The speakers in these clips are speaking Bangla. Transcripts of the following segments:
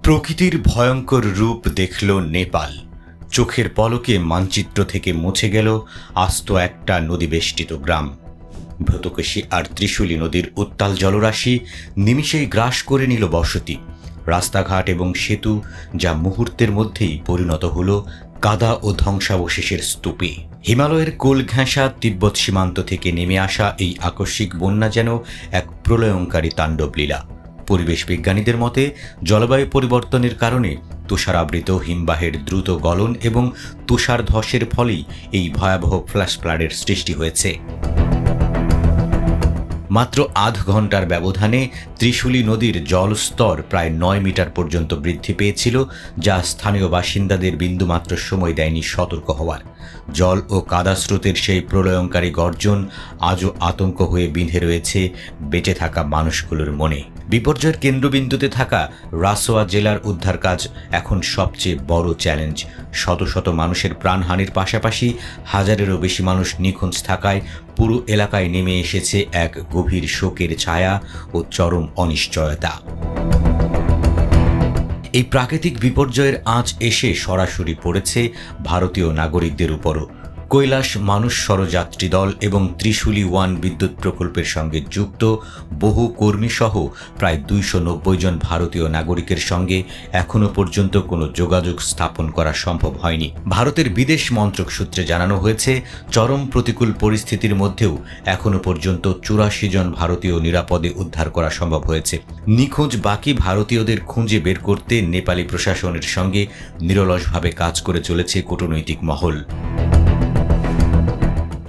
প্রকৃতির ভয়ঙ্কর রূপ দেখল নেপাল। চোখের পলকে মানচিত্র থেকে মুছে গেল আস্ত একটা নদীবেষ্টিত গ্রাম। ভ্রতকেশী আর ত্রিশূলী নদীর উত্তাল জলরাশি নিমিষেই গ্রাস করে নিল বসতি, রাস্তাঘাট এবং সেতু, যা মুহূর্তের মধ্যেই পরিণত হল কাদা ও ধ্বংসাবশেষের স্তূপে। হিমালয়ের কোল ঘেঁষা তিব্বত সীমান্ত থেকে নেমে আসা এই আকস্মিক বন্যা যেন এক প্রলয়ঙ্কারী তাণ্ডবলীলা। পরিবেশ বিজ্ঞানীদের মতে জলবায়ু পরিবর্তনের কারণে তুষারাবৃত হিমবাহের দ্রুত গলন এবং তুষার ধসের ফলেই এই ভয়াবহ ফ্ল্যাশ ফ্লাডের সৃষ্টি হয়েছে। মাত্র আধ ঘন্টার ব্যবধানে ত্রিশূলী নদীর জলস্তর প্রায় ৯ মিটার পর্যন্ত বৃদ্ধি পেয়েছিল, যা স্থানীয় বাসিন্দাদের বিন্দুমাত্র সময় দেয়নি সতর্ক হওয়ার। জল ও কাদা স্রোতের সেই প্রলয়ঙ্কারী গর্জন আজও আতঙ্ক হয়ে বিঁধে রয়েছে বেঁচে থাকা মানুষগুলোর মনে। বিপর্যয়ের কেন্দ্রবিন্দুতে থাকা রাসোয়া জেলার উদ্ধার কাজ এখন সবচেয়ে বড় চ্যালেঞ্জ। শত শত মানুষের প্রাণহানির পাশাপাশি হাজারেরও বেশি মানুষ নিখোঁজ থাকায় পুরো এলাকায় নেমে এসেছে এক গভীর শোকের ছায়া ও চরম অনিশ্চয়তা। এই প্রাকৃতিক বিপর্যয়ের আঁচ এসে সরাসরি পড়েছে ভারতীয় নাগরিকদের উপরও। কৈলাস মানুষ সরযাত্রী দল এবং ত্রিশূলী 1 বিদ্যুৎ প্রকল্পের সঙ্গে যুক্ত বহু কর্মীসহ প্রায় 290 জন ভারতীয় নাগরিকের সঙ্গে এখনও পর্যন্ত কোনো যোগাযোগ স্থাপন করা সম্ভব হয়নি। ভারতের বিদেশ মন্ত্রক সূত্রে জানানো হয়েছে, চরম প্রতিকূল পরিস্থিতির মধ্যেও এখনও পর্যন্ত 84 জন ভারতীয় নিরাপদে উদ্ধার করা সম্ভব হয়েছে। নিখোঁজ বাকি ভারতীয়দের খুঁজে বের করতে নেপালি প্রশাসনের সঙ্গে নিরলসভাবে কাজ করে চলেছে কূটনৈতিক মহল।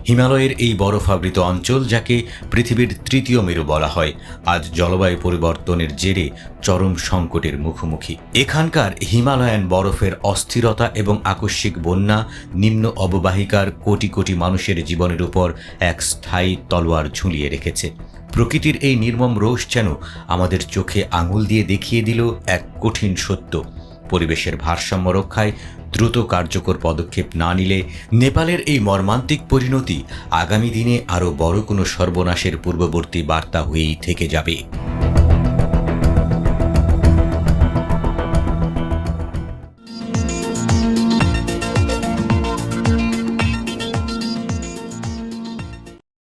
হিমালয়ের এই বরফাবৃত অঞ্চল, যাকে পৃথিবীর তৃতীয় মেরু বলা হয়, আজ জলবায়ু পরিবর্তনের জেরে চরম সংকটের মুখোমুখি। এখানকার হিমালয়ান বরফের অস্থিরতা এবং আকস্মিক বন্যা নিম্ন অববাহিকার কোটি কোটি মানুষের জীবনের উপর এক স্থায়ী তলোয়ার ঝুলিয়ে রেখেছে। প্রকৃতির এই নির্মম রোষ যেন আমাদের চোখে আঙুল দিয়ে দেখিয়ে দিল এক কঠিন সত্য: পরিবেশের ভারসাম্য রক্ষায় দ্রুত কার্যকর পদক্ষেপ না নিলে নেপালের এই মর্মান্তিক পরিণতি আগামী দিনে আরও বড় কোনো সর্বনাশের পূর্ববর্তী বার্তা হয়েই থেকে যাবে।